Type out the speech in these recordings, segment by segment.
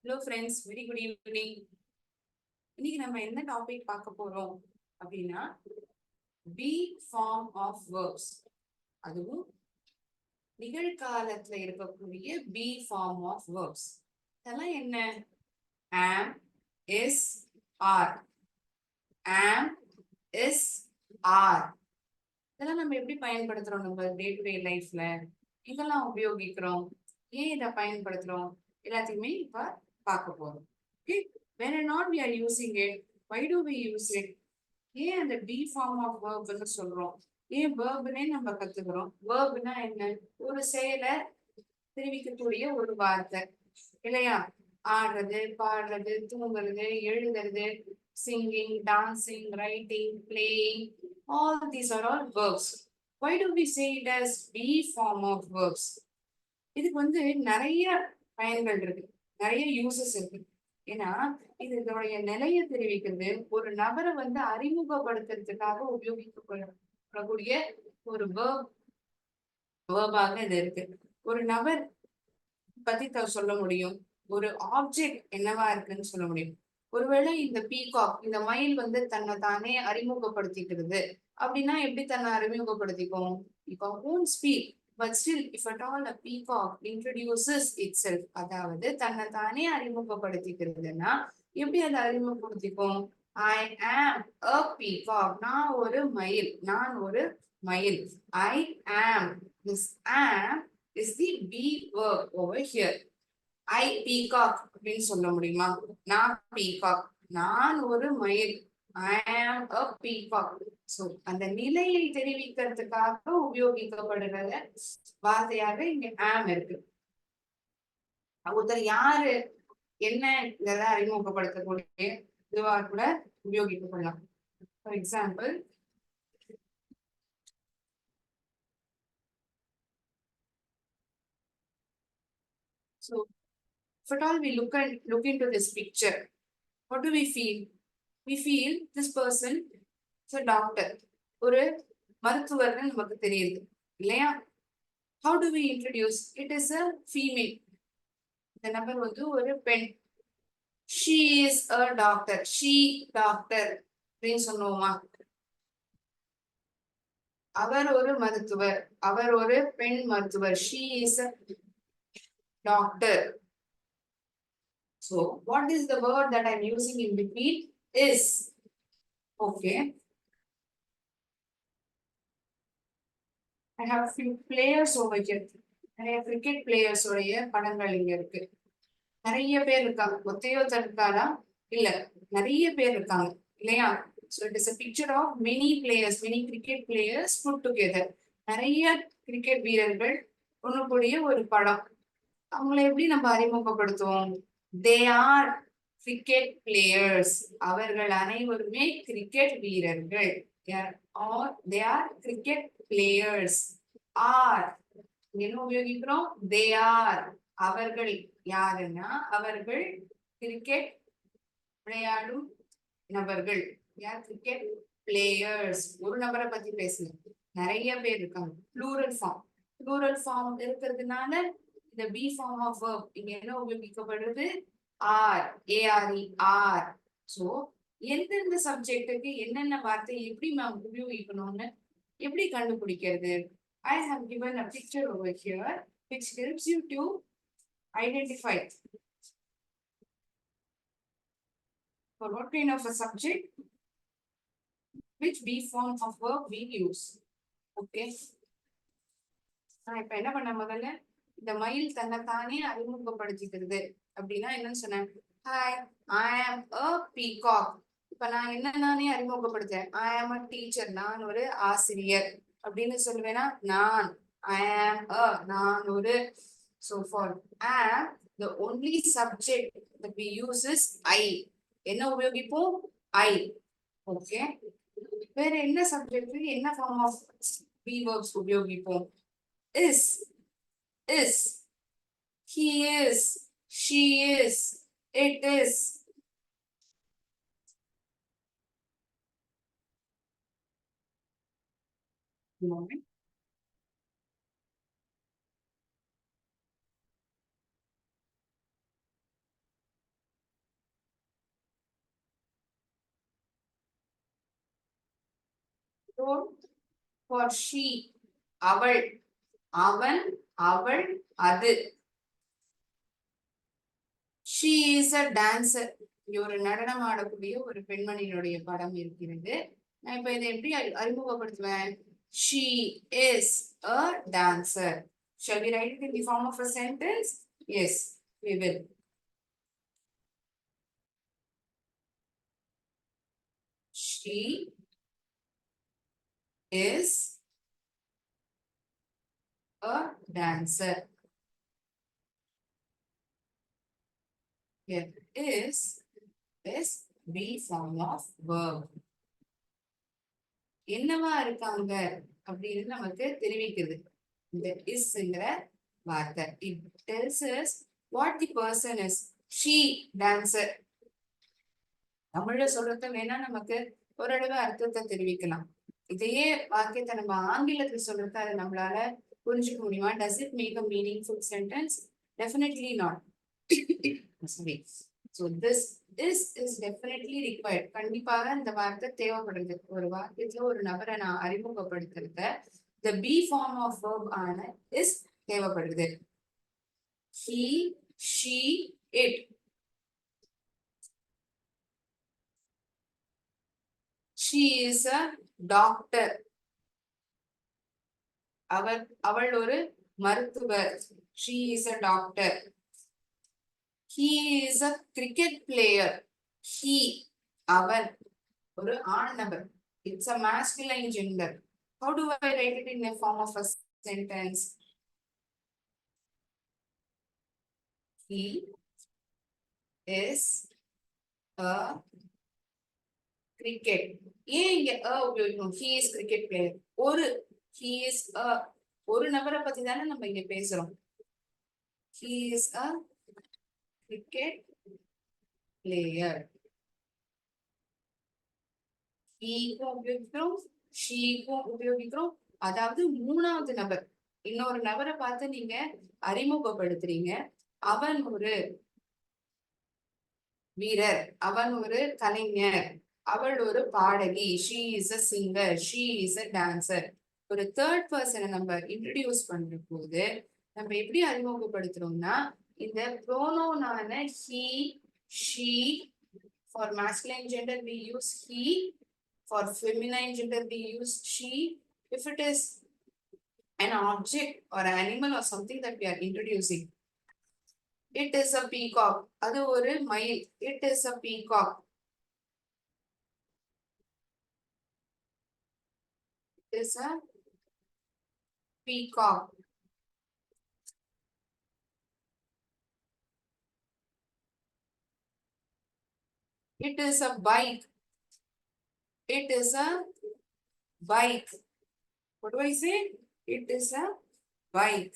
Hello friends, very good evening. இன்னைக்கு நம்ம என்ன டாபிக் பார்க்க போறோம் அப்படின்னா பி ஃபார்ம் ஆஃப் வேர்ப்ஸ், அதுவும் நிகழ்காலத்துல இருக்கக்கூடிய பி ஃபார்ம் ஆஃப் வேர்ப்ஸ். இதெல்லாம் என்ன? am, is, are, am, is, are. இதெல்லாம் நம்ம எப்படி பயன்படுத்துறோம் நம்ம டே டு டே லைஃப்ல? இதெல்லாம் உபயோகிக்கிறோம், ஏன் இதை பயன்படுத்துறோம், எல்லாத்தையுமே இப்ப பார்க்க போறோம். Okay? When or not we are using it, why do we use it? ஏன் அந்த பி ஃபார்ம் ஆஃப் வேர்ப்னு சொல்றோம், ஏன் வேர்ப்னே நம்ம கத்துக்கிறோம்? வேர்ப்னா என்ன? ஒரு செயலை தெரிவிக்கக்கூடிய ஒரு வார்த்தை இல்லையா? ஆடுறது, பாடுறது, தூங்குறது, எழுதுறது, singing, dancing, writing, playing, all these are all verbs. Why do we say it as be form of verbs? இதுக்கு நிறைய பயன்கள் இருக்கு, நிறைய யூசஸ் இருக்கு. ஏன்னா இதனுடைய நிலையை தெரிவிக்கிறது, ஒரு நபரை அறிமுகப்படுத்துறதுக்காக உபயோகிக்கப்படக்கூடிய ஒரு வேர்பாக இது இருக்கு. ஒரு நபர் பத்தி சொல்ல முடியும், ஒரு ஆப்ஜெக்ட் என்னவா இருக்குன்னு சொல்ல முடியும். ஒருவேளை இந்த பீகாக், இந்த மயில் தன்னை தானே அறிமுகப்படுத்திக்கிறது அப்படின்னா எப்படி தன்னை அறிமுகப்படுத்திக்கும்? இப்போ won't speak, but still if at all a peacock introduces itself, அதாவது தன்னை தானே அறிமுகப்படுத்திக்கிறதுன்னா எப்படி அதை அறிமுகப்படுத்திக்கும்? I am a peacock, நான் ஒரு மயில், நான் ஒரு மயில். I am, this am is the be verb over here. I peacock அப்படின்னு சொல்ல முடியுமா? நான் peacock, நான் ஒரு மயில். I am a peacock. So அந்த நிலையை தெரிவிக்கிறதுக்காக உபயோகிக்கப்படுகிற வார்த்தையாக இங்க am இருக்கு. ஒருத்தர் யாரு என்ன இதெல்லாம் அறிமுகப்படுத்தக்கூடிய இதுவா கூட உபயோகிக்கப்படலாம். For example, so if at all we look into this picture, what do we feel? We feel this person is a doctor, ஒரு மருத்துவர்னு நமக்கு தெரியுது இல்லையா? How do we introduce? It is a female. இந்த நபர் ஒரு பெண். She is a doctor. She doctor அப்படின்னு சொன்னோமா? அவர் ஒரு மருத்துவர், அவர் ஒரு பெண் மருத்துவர். She is a doctor. So what is the word that I'm using in between? Is. Okay. I have few players over here. நிறைய கிரிக்கெட் பிளேயர்ஸ் உடைய படங்கள் இங்க இருக்கு. நிறைய பேர் இருக்காங்க, ஒத்தையோ தடுக்காரா இல்ல, நிறைய பேர் இருக்காங்க இல்லையா? So it is a picture of many players, many cricket players put together. நிறைய கிரிக்கெட் வீரர்கள் ஒண்ணு கூடிய ஒரு படம். அவங்களை எப்படி நம்ம அறிமுகப்படுத்துவோம்? They are cricket players. அவர்கள் அனைவருமே கிரிக்கெட் வீரர்கள். They are cricket players. Are என்ன உபயோகிக்கிறோம்? They are. அவர்கள் யாருன்னா அவர்கள் கிரிக்கெட் விளையாடும் நபர்கள். யார்? Cricket players. ஒரு நபரை பத்தி பேசணும், நிறைய பேர் இருக்காங்க. ப்ளூரல் ஃபார்ம் இருக்கிறதுனால இந்த பி ஃபார்ம் ஆஃப் verb இங்க என்ன உபயோகிக்கப்படுறது? Are, A R E, are. சோ எந்தெந்த சப்ஜெக்டுக்கு என்னென்ன வார்த்தை எப்படி நாம் உபயோகிக்கணும்னு எப்படி கண்டுபிடிக்கிறது? I have given a picture over here which helps you to identify for what kind of a subject which be form of verb we use. Okay. நான் இப்ப என்ன பண்ண, முதல்ல இந்த மயில் தன்னைத்தானே அறிமுகப்படுத்திக்கிறது அப்படின்னா என்னன்னு சொன்னேன்? Hi, I am a peacock. இப்ப நான் என்ன நானே அறிமுகப்படுத்தேன்? I am a teacher. நான் ஒரு ஆசிரியர் அப்படின்னு சொல்லுவேனா? நான் I am a, நான் ஒரு. So for am, the only subject that we use is I. என்ன உபயோகிப்போம்? I. Okay. வேற என்ன சப்ஜெக்ட், என்ன ஃபார்ம் ஆஃப் be verbs உபயோகிப்போம்? Is. He is, she is, it is. Moment. pronoun for she. அவள், அவன், அவள், அது. she is a dancer. இங்க ஒரு நடனம் ஆடக்கூடிய ஒரு பெண்மணியினுடைய படம் இருக்கிறது. நான் இப்ப இதை எப்படி அறிமுகப்படுத்துவேன்? she is a dancer. Shall we write it in the form of a sentence? Yes, we will. She is a dancer. Here is be form of verb. என்னவா இருக்காங்க அப்படின்னு நமக்கு தெரிவிக்குது இந்த isங்கிற வார்த்தை. It tells us what the person is. She dancer. தமிழ்ல சொல்றத வேணா நமக்கு ஓரளவு அர்த்தத்தை தெரிவிக்கலாம். இதையே வாக்கியத்தை நம்ம ஆங்கிலத்துல சொல்றத அதை நம்மளால புரிஞ்சுக்க முடியுமா? Does it make a meaningful sentence? Definitely not. Sorry. So this is definitely required. கண்டிப்பாக இந்த வார்த்தை தேவைப்படுது. ஒரு வாக்கியத்துல ஒரு நபரை நான் அறிமுகப்படுத்துறத the be form of verb ஆன is தேவைப்படுது. He, she, it. She is a doctor. அவள் ஒரு மருத்துவர். She is a doctor. He is a cricket player. He, அவன் ஒரு ஆண் நபர். It's a masculine gender. How do I write it in the form of a sentence? He is a cricket. ஏன் இங்க உபயோகிக்கணும்? He is cricket player. he is a ஒரு நபரை பத்தி தானே நம்ம இங்க பேசுறோம். He is a cricket player. He-க்கும் உபயோகிக்கிறோம், she-க்கும் உபயோகிக்கிறோம். அதாவது மூணாவது நபர், இன்னொரு நபரை பார்த்து நீங்க அறிமுகப்படுத்துறீங்க. அவன் ஒரு வீரர், அவன் ஒரு கலைஞர், அவள் ஒரு பாடகி. She is a singer, she is a dancer. ஒரு தேர்ட் பர்சனை நம்ம இன்ட்ரடியூஸ் பண்ற போது நம்ம எப்படி அறிமுகப்படுத்துறோம்னா இந்த ப்ரோனோனான he, she. For masculine gender we use he. For feminine gender we use she. If it is an object or an animal or something that we are introducing, it is a peacock. அது ஒரு மயில். It is a peacock. It is a peacock. It is a bike. It is a bike. What do I say? It is a bike.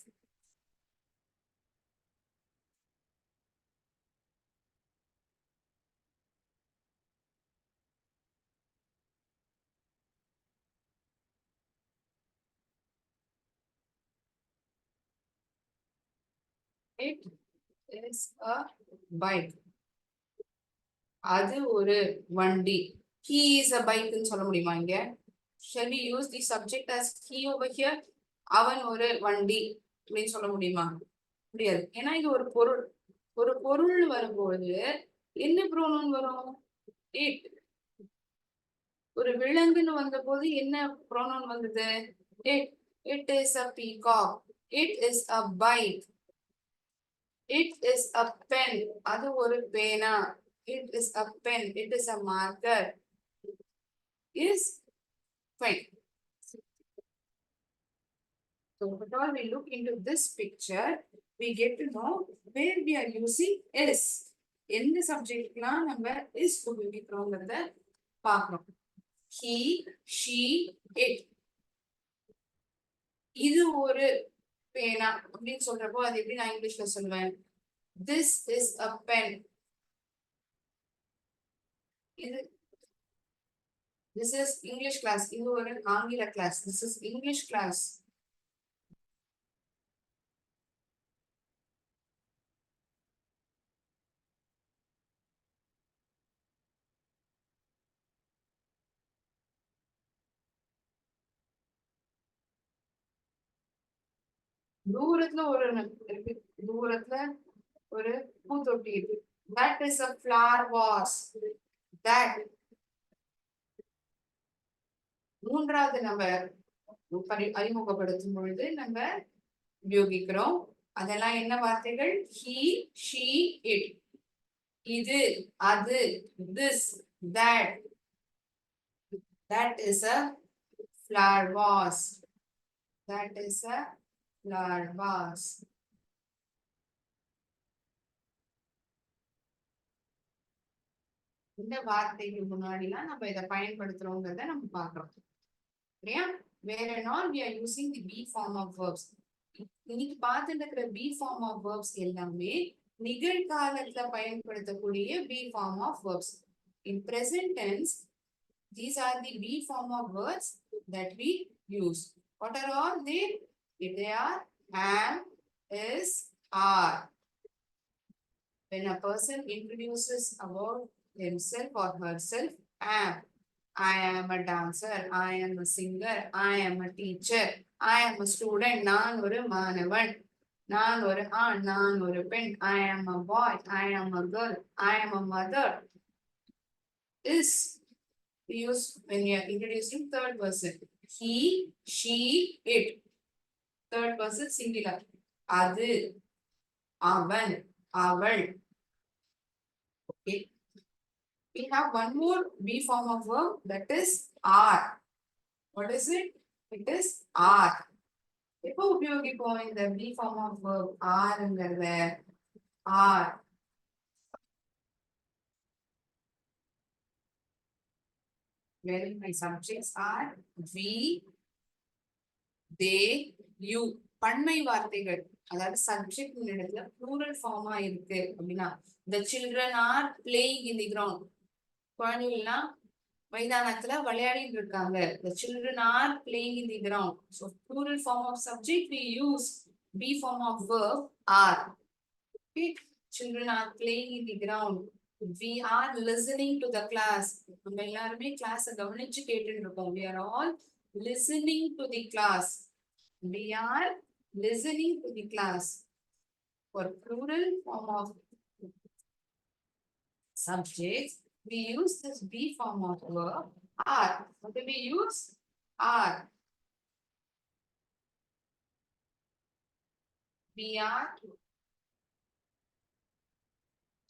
It is a bike. அது ஒரு வண்டி. He is a bike ன்னு சொல்ல முடியுமா இங்க? Shall we use the subject as he over here? அவன் ஒரு வண்டி அப்படின்னு சொல்ல முடியுமா? முடியாது. ஏன்னா இது ஒரு பொருள். ஒரு பொருள் வரும்போது என்ன ப்ரோனவுன் வரும்? இட். ஒரு விலங்குன்னு வந்த போது என்ன ப்ரோனவுன் வந்தது? It. It is a peacock. It is a bike. It is a pen. அது ஒரு பேனா. It is a pen. It is a marker. Is fine. So when we look into this picture, we get to know where we are using is. எந்த சப்ஜெக்ட்லாம் நம்ம is உபயோகிக்கிறோங்கிறத பார்க்கணும். He, she, it. இது ஒரு பேனா அப்படின்னு சொல்றப்போ அது எப்படி நான் இங்கிலீஷ்ல சொல்லுவேன்? This is a pen. இது This is English class. இது ஒரு ஆங்கில class. This is English class. தூரத்துல ஒரு இருக்கு, தூரத்துல ஒரு பூத்தொட்டி இருக்கு. That is a flower vase. That மூன்றாவது நம்ம அறிமுகப்படுத்தும் பொழுது நம்ம உபயோகிக்கிறோம். அதெல்லாம் என்ன வார்த்தைகள்? he, she, it. இது, அது, this, that. That is a flower vase. That is a flower vase. இந்த வார்த்தைக்கு முன்னாடிலாம் நம்ம இதை பயன்படுத்துறோங்கிறத நம்ம பார்க்கிறோம் இல்லையா? வேற நாள் we are using the be form of verbs. இன்னைக்கு பார்த்துட்டு இருக்கிற be form of verbs எல்லாமே நிகழ்காலத்துல பயன்படுத்தக்கூடிய be form of verbs. In present tense, these are the be form of words that we use. What are all they? They are am, is, are. When a person introduces about himself or herself, am. I am a dancer, I am a singer, I am a teacher, I am a student, நான் ஒரு மாணவன், நான் ஒரு ஆண், நான் ஒரு பெண், I am a boy, I am a girl, I am a mother. Is used when you are introducing third person. He, she, it. Third person singular. அது, அவன், அவள். Okay. We have one more be form of verb, that is are. What is it? It is are. எப்போ உபயோகிப்போம் இந்த be form of verb ஆர்ங்கிறத? are. Wherein my subjects are we, they, you. பன்மை வார்த்தைகள், அதாவது subject இடத்துல plural pharma இருக்கு அப்படின்னா, the children are playing in the ground. குழந்தைகள்லாம் மைதானத்துல விளையாடிட்டு இருக்காங்க. The children are playing in the ground. So plural form of subject we use be form of verb are. Okay. Children are playing in the ground. We are listening to the class. நம்ம எல்லாருமே class கவனிச்சு கேட்டுட்டு இருக்கோம். We are all listening to the class. We are listening to the class. For plural form of subjects, we use this be form of verb are. What do we use? Are. We are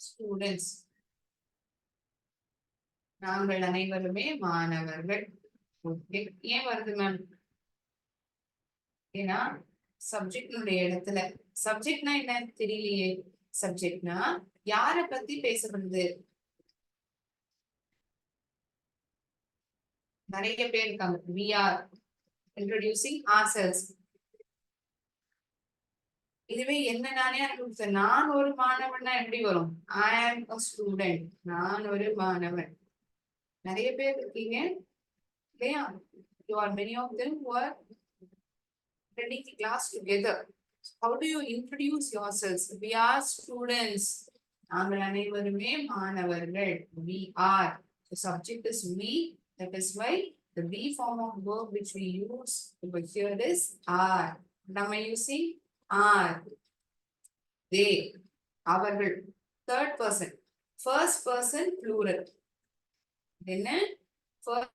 students. நாங்கள் அனைவருமே மாணவர்கள். ஏன் வருது ma'am? ஏன்னா சப்ஜெக்ட்னுடைய இடத்துல, சப்ஜெக்ட்னா என்ன தெரியலையே. சப்ஜெக்ட்னா யார பத்தி பேசப்படுது? நிறைய பேர் இருக்காங்க. We are introducing ourselves. இதுவே என்ன நானே அனுப்பிச்சேன். நான் ஒரு மாணவன்னா எப்படி வரும்? I am a student. நான் ஒரு மாணவன். நிறைய பேர் இருக்கீங்க இல்லையா? You are many of them who are attending the class together. How do you introduce yourselves? We are students. நாங்கள் அனைவருமே மாணவர்கள். We are. The subject is we. That is why the be form of verb which we use over here is are. What am I using? Are. They. அவர்கள். Third person. First person plural. என்ன? First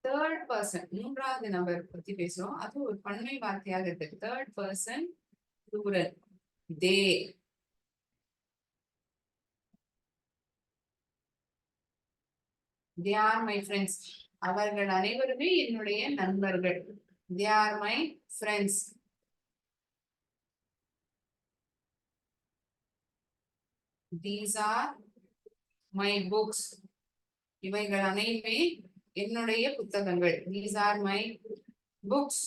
third person, மூன்றாவது நபர் பத்தி பேசுறோம். அது ஒரு பன்மை வார்த்தையாக இருக்கு. Third person plural. They. They are my friends. அவர்கள் அனைவருமே என்னுடைய நண்பர்கள். They are my friends. These are my books. இவைகள் அனைத்துமே என்னுடைய புத்தகங்கள். These are my books.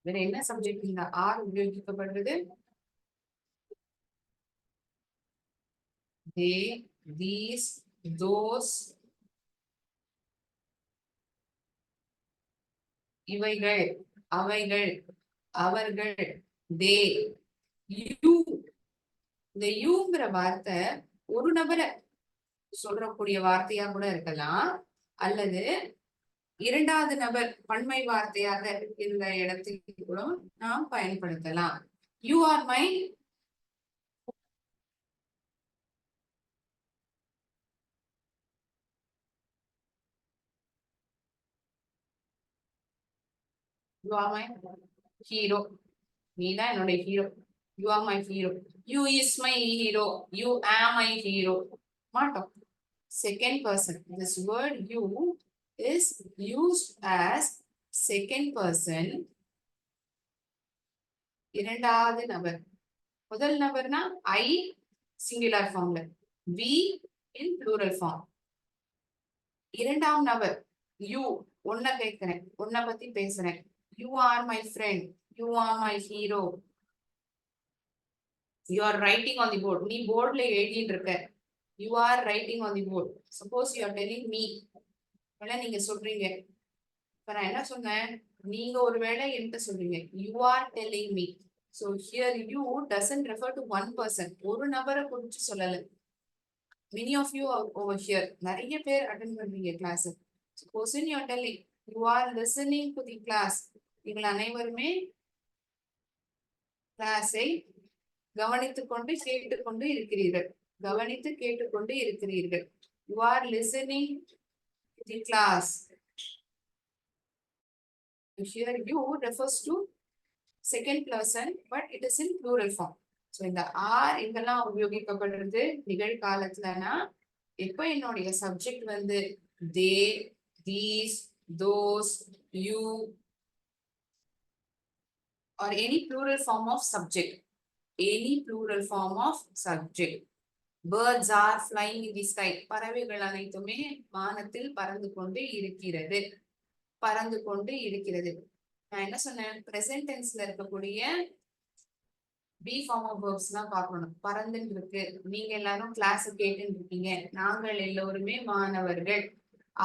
வேற என்ன சப்ஜெக்ட் இந்த ஆர் உபயோகிக்கப்படுறது? They, these, those, இவைகள், அவைகள், அவர்கள், தே, யூ. இந்த யூங்கிற வார்த்தை ஒரு நபரை சொல்லக்கூடிய வார்த்தையா கூட இருக்கலாம், அல்லது இரண்டாவது நபர் பன்மை வார்த்தையாக இந்த இடத்தில் கூட நாம் பயன்படுத்தலாம். You are my you are my hero. நீதான் என்னுடைய hero. You are my hero. You is my hero. You ஆம் மை ஹீரோ மாட்டோம். Second person. This word you is used as second person. இரண்டாவது நபர். முதல் நபர்னா I singular formல, we in plural form. இரண்டாம் நபர் you, உன்னை கேட்கிறேன், உன்னை பத்தி பேசுறேன். You are my friend. You are my hero. You are writing on the board. நீ போர்ட்ல எழுதிட்டு இருக்க. You are writing on the board. Suppose you are telling me. நீங்க சொல்றீங்க. இப்ப நான் என்ன சொன்னேன், நீங்க ஒருவேளை என்கிட்ட சொல்றீங்க. You are telling me. So here you doesn't refer to one person. ஒரு நபரை குறிச்சு சொல்லல. Many of you are over here. நிறைய பேர் அட்டெண்ட் பண்றீங்க class. Suppose you are telling, you are listening to the class. நீங்கள் அனைவருமே கிளாஸை கவனித்துக் கொண்டு கேட்டுக்கொண்டு இருக்கிறீர்கள். கவனித்து கேட்டுக்கொண்டு இருக்கிறீர்கள். You are listening to the class. Here you refers to second person, but it is in plural form. So இந்த ஆர் எங்கெல்லாம் உபயோகிக்கப்படுறது நிகழ்காலத்துலனா, எப்ப என்னுடைய சப்ஜெக்ட் வந்து they, these, those, you or any plural form of subject. Any plural form of subject. Birds are flying in the sky. பறவைகள் அனைத்துமே வானத்தில் பறந்து கொண்டு இருக்கிறது. பறந்து கொண்டு இருக்கிறது. நான் என்ன சொன்னேன், பிரசன்ட் டென்ஸ்ல இருக்கக்கூடிய பி ஃபார்ம் ஆஃப் வெர்ப்ஸ் எல்லாம் பார்க்கணும். பறந்துன்னு இருக்கு. நீங்க எல்லாரும் கிளாஸ் கேட்டுன்னு இருக்கீங்க. நாங்கள் எல்லோருமே மாணவர்கள்.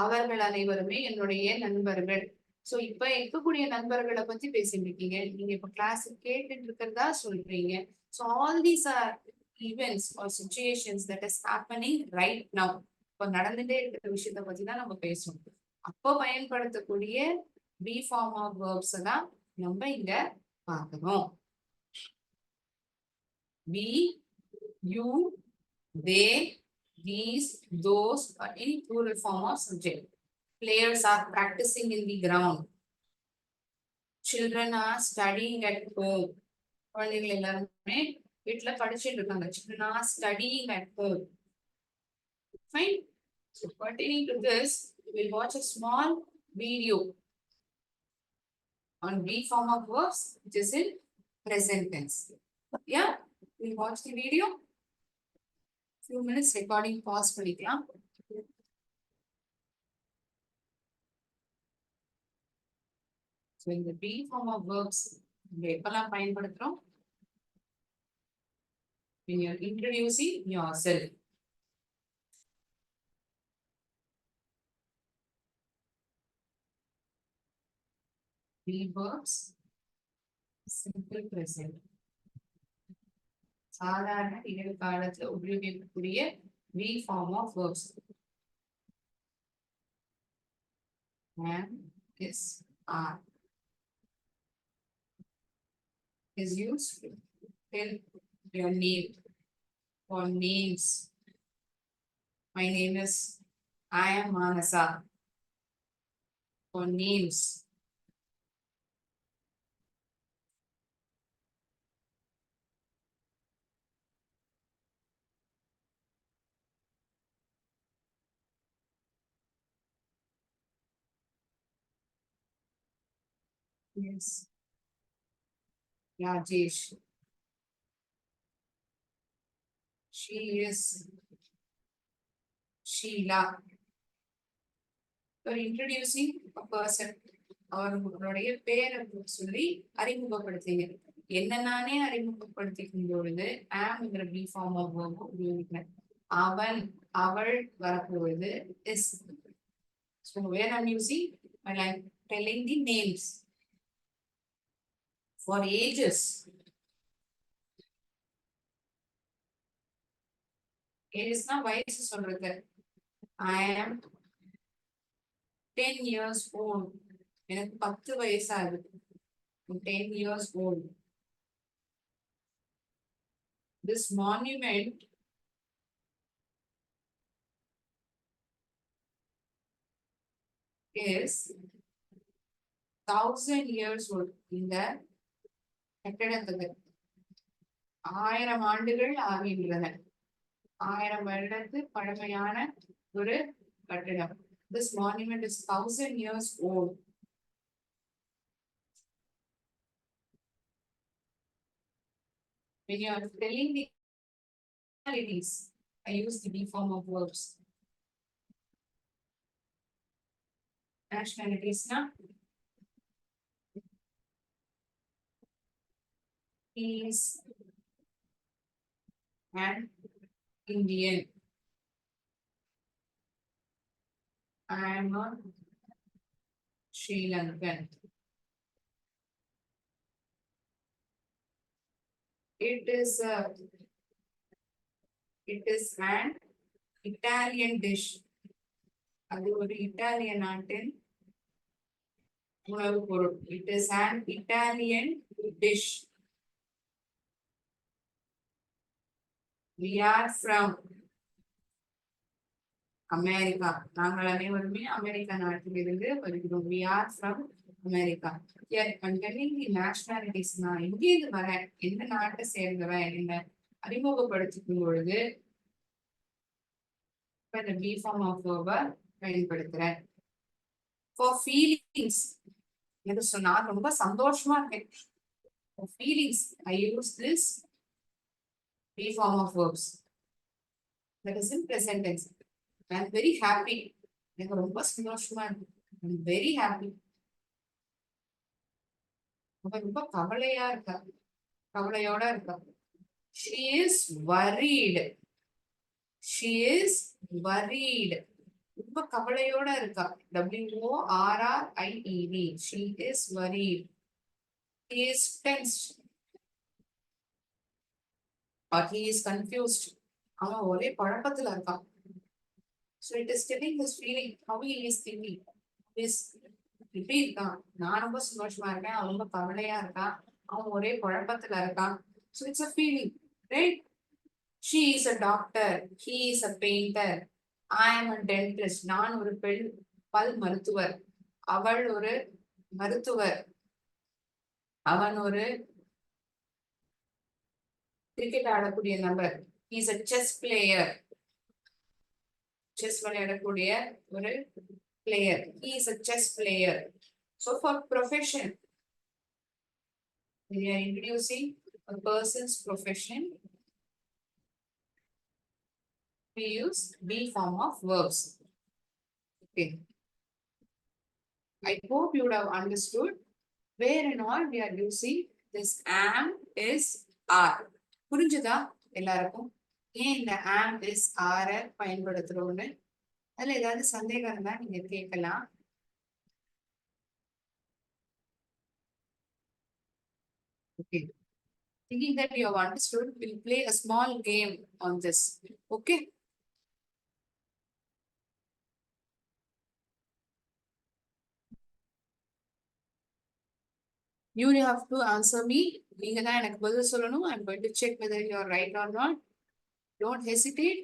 அவர்கள் அனைவருமே என்னுடைய நண்பர்கள். சோ இப்ப இருக்கக்கூடிய நண்பர்களை பத்தி பேசிட்டு இருக்கீங்க. நீங்க இப்ப கிளாஸ் கேட்டுட்டு இருக்கிறதா சொல்றீங்க. So all these are events or situations that is happening right now. இப்ப நடந்துட்டே இருக்கிற விஷயத்த பத்தி தான் நம்ம பேசணும். அப்போ பயன்படுத்தக்கூடிய பி ஃபார்ம் ஆஃப் வெர்ப்ஸ் தான் நம்ம இங்க பார்க்கணும். We, you, they, these, those, or any plural form of subject. Players are practicing in the ground. Children are studying at home. குழந்தைகள் எல்லாருமே வீட்டுல படிச்சுட்டு இருக்காங்க. Children are studying at home. Fine. So pertaining to this, we'll watch a small video on B form of verbs, which is in present tense. Yeah, we'll watch the video. Few minutes recording pause பண்ணிக்கலாம். So in the B form of verbs, எப்பெல்லாம் பயன்படுத்துறோம்? When you're introducing yourself. B verbs, simple present. சாதாரண நிகழ்காலத்துல உபயோகிக்கக்கூடிய B form of verbs. Am, is, are. Is used to tell your name or names. My name is, I am Manasa. For names. Yes. Rajesh. She is Sheila. For introducing a person. அவர்களுடைய பேரை சொல்லி அறிமுகப்படுத்தீங்க. என்ன நானே அறிமுகப்படுத்திக்கும் பொழுது ஆம்ங்கிற B form of verb உபயோகிக்கிறேன். அவன், அவள் வரப்போகுது is. So where I'm using, telling the names for ages. Agesனா வயசு சொல்றது. I am 10 years old. எனக்கு 10 வயசாகுது. 10 years old. This monument is 1000 years old. இந்த கட்டடத்துக்கு 1000 ஆண்டுகள் ஆகின்றன. 1000 வருடத்து பழமையான ஒரு கட்டடம். This monument is 1000 years old. When you are telling the nationalities, I use the B form of verbs. Nationalities na is an Indian. I am a Sri Lankan. It is an Italian dish. அது ஒரு Italian நாட்டின் உணவு பொருள். It is an Italian dish. We are from America. நாங்கள் அனைவருமே America நாட்டிலிருந்து வருகிறோம். We are from America. Here I'm telling the nationalities. நான் எங்கிருந்து வரேன், எந்த நாட்டை சேர்ந்தவன் என்ன அறிமுகப்படுத்திக்கும் பொழுது the B form of verb பயன்படுத்துறேன். For feelings, எனக்கு சொன்னா ரொம்ப சந்தோஷமா இருக்கேன். For feelings, I use this B form of verbs. That is in present tense. I am very happy. எனக்கு ரொம்ப சந்தோஷமா இருக்கு. I am very happy. ரொம்ப கவலையா இருக்கா, கவலையோட இருக்கா. She is worried. She is worried. ரொம்ப கவலையோட இருக்கா. WORRIED. She is worried. He is tensed. Or he is confused. அவன் ஒரே குழப்பத்துல இருக்கான். So it is telling his feeling, how he is thinking. இப்படி இருக்கான், நான் ரொம்ப சந்தோஷமா இருக்கேன், அவன் ரொம்ப கவலையா இருக்கான், அவன் ஒரே குழப்பத்துல இருக்கான். So it's a feeling, right? She is a doctor. He is a painter. I am a dentist. நான் ஒரு பல் மருத்துவர். அவள் ஒரு மருத்துவர். அவன் ஒரு கிரிக்கெட் ஆடக்கூடிய நபர். He is a chess player. Chess விளையாடக்கூடிய ஒரு player. He is a chess player. So for profession, we are introducing a person's profession. We use B form of verbs. Okay. I hope you would have understood where and all we are using this am, is, are. புரிஞ்சுதா எல்லாருக்கும்? ஏன் இந்த am, is, are பயன்படுத்துறோம்னு? அதுல ஏதாவது சந்தேகம் இருந்தா நீங்க கேட்கலாம். Okay. Thinking that you have understood, we'll play a small game on this. Okay. You have to answer me. நீங்க தான் எனக்கு பதில் சொல்லணும். I'm going to check whether you are right or not. Don't hesitate.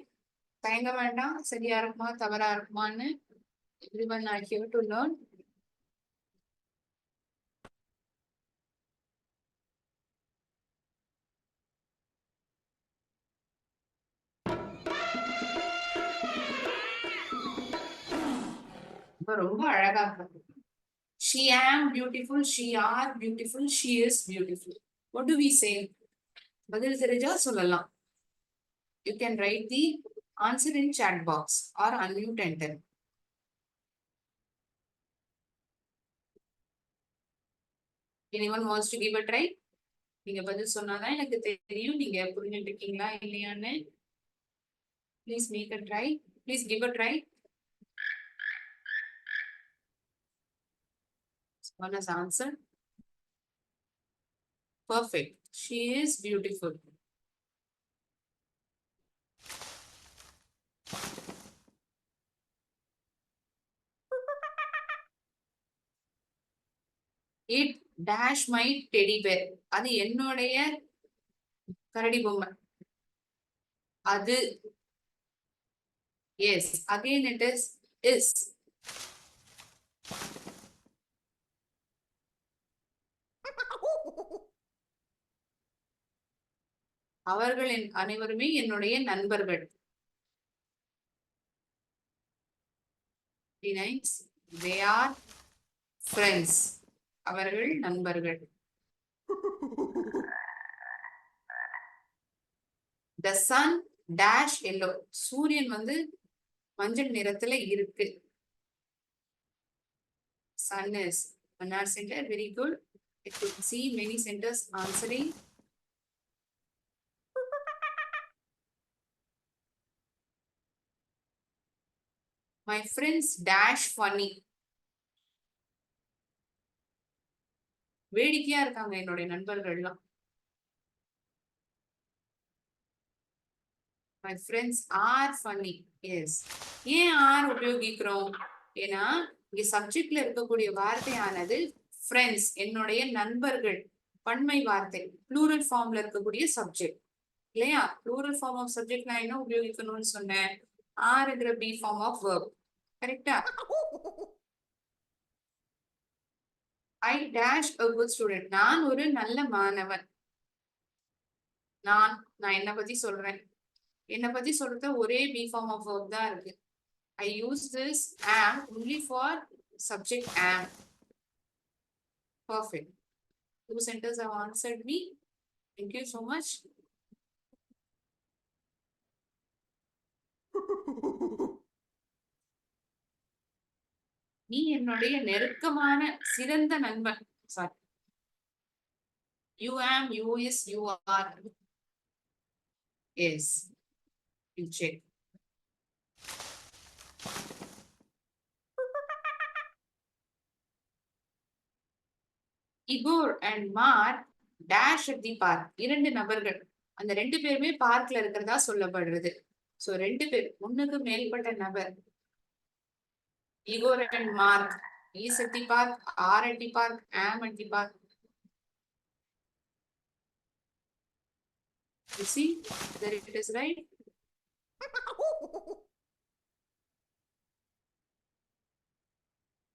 தயங்க வேண்டாம். சரியா இருக்குமா தவறா இருக்குமான்னு. Everyone are here to learn. ரொம்ப அழகா இருக்கு. She am beautiful, she are beautiful, she is beautiful. What do we say? பதில் தெரிஞ்சா சொல்லலாம். You can write the answer in chat box or unmute and tell. Anyone wants to give a try? நீங்க பதில் சொன்னாதான் எனக்கு தெரியும் நீங்க புரிஞ்சுட்டு இருக்கீங்களா இல்லையான்னு. Please make a try. Please give a try. One has answered. Perfect. She is beautiful. It dash my teddy bear. அது என்னுடைய கரடி பொம்மை. அது. Yes. Again it is. அவர்கள் அனைவருமே என்னுடைய நண்பர்கள். They are friends. அவர்கள் நண்பர்கள். The sun dash yellow. சூரியன் வந்து மஞ்சள் நிறத்துல இருக்கு. Sun is another center. Very good. I could see many centers answering. My friends dash funny. வேடிக்கையா இருக்காங்க என்னுடைய நண்பர்கள்லாம். My friends are funny. Yes. ஏன் are உபயோகிக்கிறோம்? ஏன்னா இங்க சப்ஜெக்ட்ல இருக்கக்கூடிய வார்த்தையானது ஃப்ரெண்ட்ஸ், என்னுடைய நண்பர்கள், பன்மை வார்த்தை, ப்ளூரல் ஃபார்ம்ல இருக்கக்கூடிய சப்ஜெக்ட் இல்லையா? ப்ளூரல் ஃபார்ம் ஆஃப் சப்ஜெக்ட் நான் என்ன உபயோகிக்கணும்னு சொன்னேன்? ஆர்ங்கிற பி ஃபார்ம் ஆஃப் வெர்ப். கரெக்டா? I dash a good student. நான் ஒரு நல்ல மாணவன். நான் என்ன பத்தி சொல்றேன்? என்ன பத்தி சொல்றது ஒரே பி ஃபார்ம் ஆஃப் வெர்ப் தான் இருக்கு. I use this am only for subject am. Perfect. 2 centers have answered me. Thank you so much. நீ என்னுடைய நெருக்கமான சிறந்த நண்பன். Sorry. You am, you is, you are. Yes. You check. Igor and Mark dash at the park. 2 நபர்கள். அந்த 2 பேருமே பார்க்ல இருக்கிறதா சொல்லப்படுறது. சோ 2 பேர், ஒண்ணுக்கு மேற்பட்ட நபர். Igor and Mark is at the park, are at the park, am at the park. You see, there it is, right?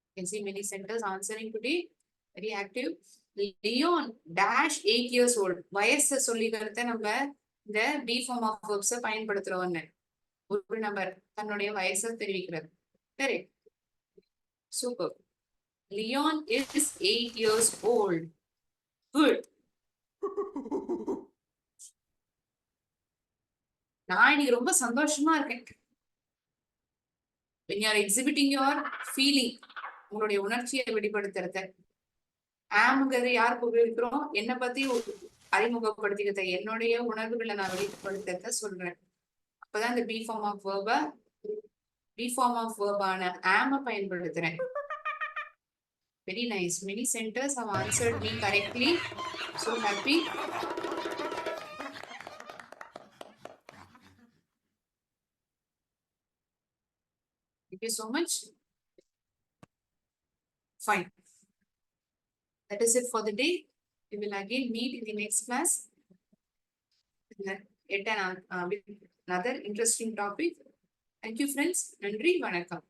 You can see many centers answering today. Very active. Leon dash 8 years old. வயசை சொல்லிக்கிறத நம்ம இந்த B form of verbs பயன்படுத்துறோம்னு. ஒரு நபர் தன்னுடைய வயசை தெரிவிக்கிறது. சரி. Super. Leon is 8 years old. Good. நான் இன்னைக்கு ரொம்ப சந்தோஷமா இருக்கேன். When you are exhibiting your feeling, உங்களுடைய உணர்ச்சியை வெளிப்படுத்துறத. ஆம்ங்கிறது யாருக்கு உபயோகிக்கிறோம்? என்னை பத்தி அறிமுகப்படுத்திக்கிறத, என்னுடைய உணர்வுகளை நான் வெளிப்படுத்துறத சொல்றேன். அப்பதான் இந்த பி ஃபார்ம் ஆஃப் வெர்பான ஆம பயன்படுத்துறேன். Very nice. Many centers have answered me correctly. So happy. Thank you so much. Fine. That is it for the day. We will again meet in the next class. Yet another interesting topic. Thank you, friends. Nandri, vanakkam.